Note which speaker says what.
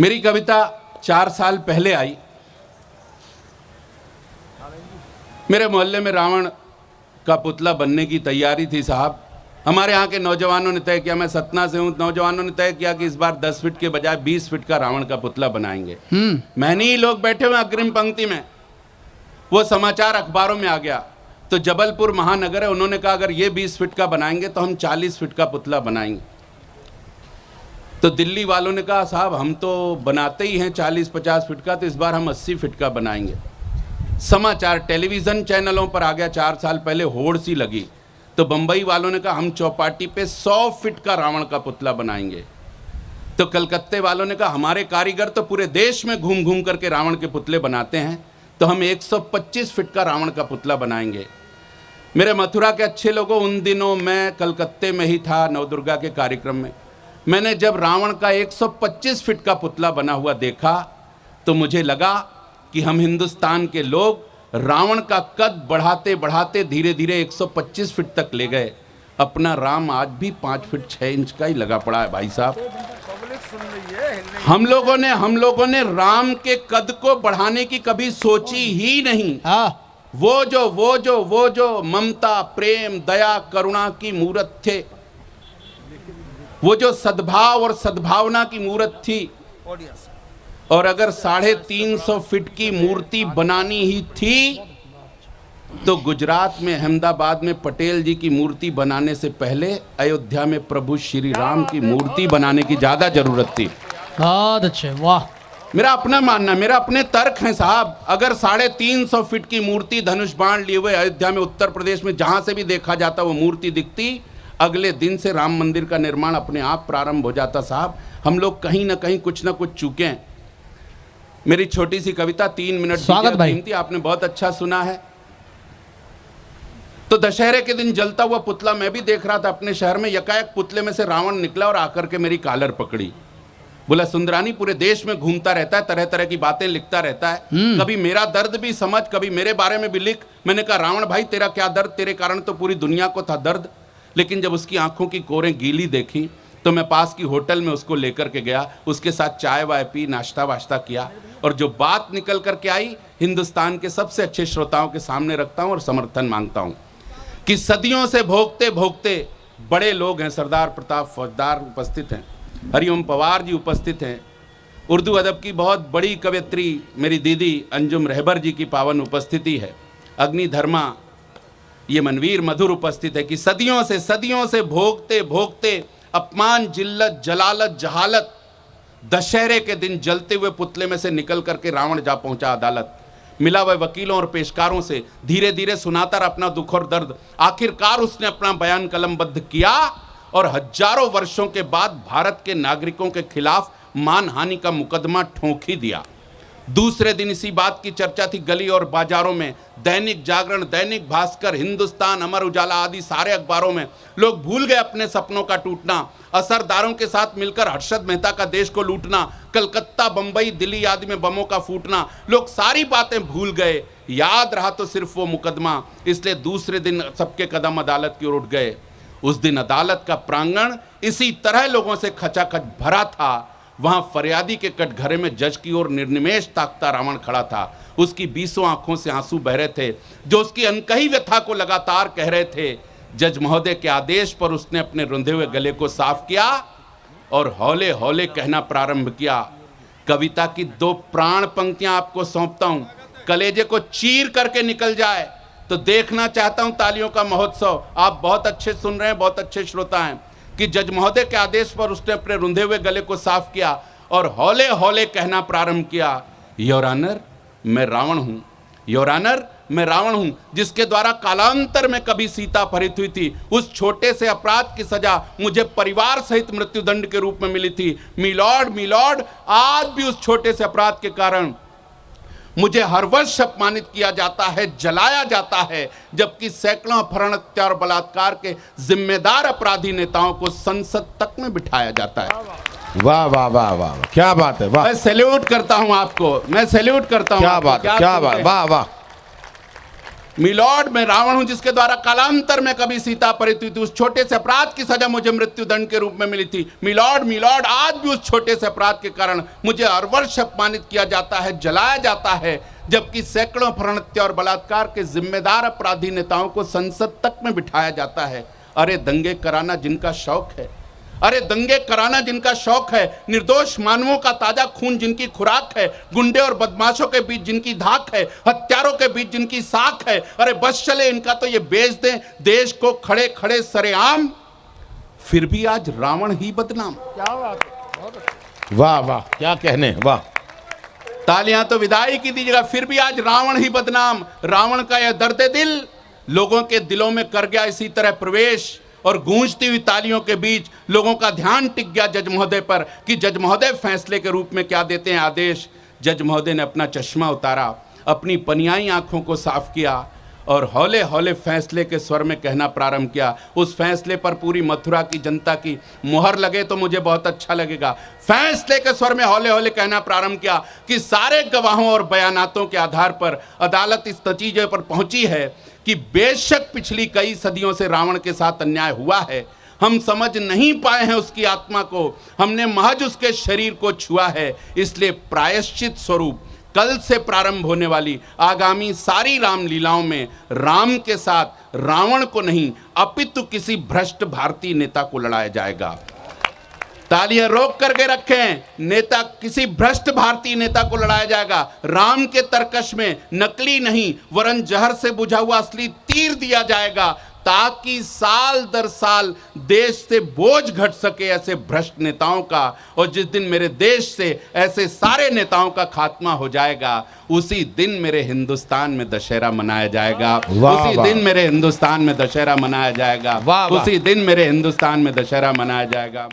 Speaker 1: मेरी कविता 4 साल पहले आई। मेरे मोहल्ले में रावण का पुतला बनने की तैयारी थी साहब। हमारे यहाँ के नौजवानों ने तय किया, मैं सतना से हूँ, नौजवानों ने तय किया कि इस बार 10 फीट के बजाय 20 फीट का रावण का पुतला बनाएंगे। मैंने ही लोग बैठे हुए अग्रिम पंक्ति में। वो समाचार अखबारों में आ गया तो जबलपुर महानगर है, उन्होंने कहा अगर ये 20 फीट का बनाएंगे तो हम 40 फीट का पुतला बनाएंगे। तो दिल्ली वालों ने कहा साहब हम तो बनाते ही हैं 40-50 फीट का, तो इस बार हम 80 फीट का बनाएंगे। समाचार टेलीविज़न चैनलों पर आ गया। 4 साल पहले होड़ सी लगी तो बंबई वालों ने कहा हम चौपाटी पे 100 फीट का रावण का पुतला बनाएंगे। तो कलकत्ते वालों ने कहा हमारे कारीगर तो पूरे देश में घूम घूम करके रावण के पुतले बनाते हैं, तो हम 125 फीट का रावण का पुतला बनाएंगे। मेरे मथुरा के अच्छे लोगों, उन दिनों मैं कलकत्ते में ही था नवदुर्गा के कार्यक्रम में। मैंने जब रावण का 125 फीट का पुतला बना हुआ देखा तो मुझे लगा कि हम हिंदुस्तान के लोग रावण का कद बढ़ाते बढ़ाते धीरे धीरे 125 फीट तक ले गए। अपना राम आज भी 5 फीट 6 इंच का ही लगा पड़ा है भाई साहब। हम लोगों ने राम के कद को बढ़ाने की कभी सोची ही नहीं। वो जो ममता, प्रेम, दया, करुणा की मूर्त थे, वो जो सद्भाव और सद्भावना की मूर्त थी, और अगर 350 फीट की मूर्ति बनानी ही थी तो गुजरात में अहमदाबाद में पटेल जी की मूर्ति बनाने से पहले अयोध्या में प्रभु श्री राम की मूर्ति बनाने की ज्यादा जरूरत थी।
Speaker 2: बहुत अच्छे, वाह।
Speaker 1: मेरा अपना मानना, मेरा अपने तर्क हैं साहब। अगर 350 फीट की मूर्ति धनुष बाण लिए हुए अयोध्या में, उत्तर प्रदेश में जहां से भी देखा जाता वो मूर्ति दिखती, अगले दिन से राम मंदिर का निर्माण अपने आप प्रारंभ हो जाता साहब। हम लोग कहीं ना कहीं कुछ ना कुछ चूके हैं। मेरी छोटी सी कविता 3 मिनट
Speaker 2: स्वागत भाई।
Speaker 1: थी, आपने बहुत अच्छा सुना है। तो दशहरे के दिन जलता हुआ पुतला मैं भी देख रहा था अपने शहर में। यकायक पुतले में से रावण निकला और आकर के मेरी कॉलर पकड़ी। बोला सुंदरानी पूरे देश में घूमता रहता है, तरह तरह की बातें लिखता रहता है, कभी मेरा दर्द भी समझ, कभी मेरे बारे में भी लिख। मैंने कहा रावण भाई तेरा क्या दर्द, तेरे कारण तो पूरी दुनिया को था दर्द। लेकिन जब उसकी आंखों की कोरें गीली देखी तो मैं पास की होटल में उसको लेकर के गया, उसके साथ चाय वाय पी, नाश्ता वाश्ता किया, और जो बात निकल करके आई हिंदुस्तान के सबसे अच्छे श्रोताओं के सामने रखता हूं और समर्थन मांगता हूं कि सदियों से भोगते भोगते बड़े लोग हैं। सरदार प्रताप फौजदार उपस्थित हैं, हरिओम पवार जी उपस्थित हैं, उर्दू अदब की बहुत बड़ी कवयित्री मेरी दीदी अंजुम रहबर जी की पावन उपस्थिति है, अग्निधर्मा ये मनवीर मधुर उपस्थित है, कि सदियों से भोगते भोगते अपमान, जिल्लत, जलालत, जहालत, दशहरे के दिन जलते हुए पुतले में से निकल करके रावण जा पहुंचा अदालत। मिला हुए वकीलों और पेशकारों से, धीरे धीरे सुनाता रहा अपना दुख और दर्द। आखिरकार उसने अपना बयान कलमबद्ध किया और हजारों वर्षों के बाद भारत के नागरिकों के खिलाफ मानहानि का मुकदमा ठोंक ही दिया। दूसरे दिन इसी बात की चर्चा थी गली और बाजारों में। दैनिक जागरण, दैनिक भास्कर, हिंदुस्तान, अमर उजाला आदि सारे अखबारों में लोग भूल गए अपने सपनों का टूटना, असरदारों के साथ मिलकर हर्षद मेहता का देश को लूटना, कलकत्ता, बंबई, दिल्ली आदि में बमों का फूटना। लोग सारी बातें भूल गए, याद रहा तो सिर्फ वो मुकदमा। इसलिए दूसरे दिन सबके कदम अदालत की ओर उठ गए। उस दिन अदालत का प्रांगण इसी तरह लोगों से खचाखच भरा था। वहां फरियादी के कटघरे में जज की ओर निर्निमेष ताकता रावण खड़ा था। उसकी 20 आंखों से आंसू बह रहे थे जो उसकी अनकही व्यथा को लगातार कह रहे थे। जज महोदय के आदेश पर उसने अपने रुंधे हुए गले को साफ किया और हौले हौले कहना प्रारंभ किया। कविता की 2 प्राण पंक्तियां आपको सौंपता हूं, कलेजे को चीर करके निकल जाए तो देखना चाहता हूं तालियों का महोत्सव। आप बहुत अच्छे सुन रहे हैं, बहुत अच्छे श्रोता हैं, कि जज महोदय के आदेश पर उसने अपने रुंधे हुए गले को साफ किया और हौले हौले कहना प्रारंभ किया, योर ऑनर मैं रावण हूं, योर ऑनर मैं रावण हूं, जिसके द्वारा कालांतर में कभी सीता अपहृत हुई थी। उस छोटे से अपराध की सजा मुझे परिवार सहित मृत्युदंड के रूप में मिली थी। मिलॉर्ड, आज भी उस छोटे से अपराध के कारण मुझे हर वर्ष अपमानित किया जाता है, जलाया जाता है, जबकि सैकड़ों अपहरण, हत्या और बलात्कार के जिम्मेदार अपराधी नेताओं को संसद तक में बिठाया जाता है।
Speaker 3: वाह वाह वाह वाह, क्या बात है, वाह।
Speaker 1: मैं सैल्यूट करता हूं आपको, मैं सैल्यूट करता हूं।
Speaker 3: क्या बात है, क्या बात, वाह वाह।
Speaker 1: मिलॉर्ड, मैं रावण हूं जिसके द्वारा कालांतर में कभी सीता परित हुई थी। उस छोटे से अपराध की सजा मुझे मृत्यु दंड के रूप में मिली थी। मिलॉर्ड, मिलॉर्ड, आज भी उस छोटे से अपराध के कारण मुझे हर वर्ष अपमानित किया जाता है, जलाया जाता है, जबकि सैकड़ों भ्रूण हत्या और बलात्कार के जिम्मेदार अपराधी नेताओं को संसद तक में बिठाया जाता है। अरे दंगे कराना जिनका शौक है, अरे दंगे कराना जिनका शौक है, निर्दोष मानवों का ताजा खून जिनकी खुराक है, गुंडे और बदमाशों के बीच जिनकी धाक है, हत्यारों के बीच जिनकी साख है, अरे बस चले इनका तो ये बेच दें देश को खड़े खड़े सरेआम, फिर भी आज रावण ही बदनाम।
Speaker 3: वाह वाह, क्या कहने, वाह।
Speaker 1: तालियां तो विदाई की दीजिएगा, फिर भी आज रावण ही बदनाम। रावण का यह दर्द दिल लोगों के दिलों में कर गया इसी तरह प्रवेश, और गूंजती हुई तालियों के बीच लोगों का ध्यान टिक गया जज महोदय पर कि जज महोदय फैसले के रूप में क्या देते हैं आदेश। जज महोदय ने अपना चश्मा उतारा, अपनी पनियाई आंखों को साफ किया और हौले हौले फैसले के स्वर में कहना प्रारंभ किया। उस फैसले पर पूरी मथुरा की जनता की मुहर लगे तो मुझे बहुत अच्छा लगेगा। फैसले के स्वर में हौले हौले कहना प्रारंभ किया कि सारे गवाहों और बयानातों के आधार पर अदालत इस नतीजे पर पहुंची है कि बेशक पिछली कई सदियों से रावण के साथ अन्याय हुआ है, हम समझ नहीं पाए हैं उसकी आत्मा को, हमने महज उसके शरीर को छुआ है। इसलिए प्रायश्चित स्वरूप कल से प्रारंभ होने वाली आगामी सारी रामलीलाओं में राम के साथ रावण को नहीं अपितु किसी भ्रष्ट भारतीय नेता को लड़ाया जाएगा। तालियां रोक करके रखें, नेता किसी भ्रष्ट भारतीय नेता को लड़ाया जाएगा। राम के तरकश में नकली नहीं वरन जहर से बुझा हुआ असली तीर दिया जाएगा, ताकि साल दर साल देश से बोझ घट सके ऐसे भ्रष्ट नेताओं का। और जिस दिन मेरे देश से ऐसे सारे नेताओं का खात्मा हो जाएगा, उसी दिन मेरे हिंदुस्तान में दशहरा मनाया जाएगा। उसी दिन मेरे हिंदुस्तान में दशहरा मनाया जाएगा। उसी दिन मेरे हिंदुस्तान में दशहरा मनाया जाएगा।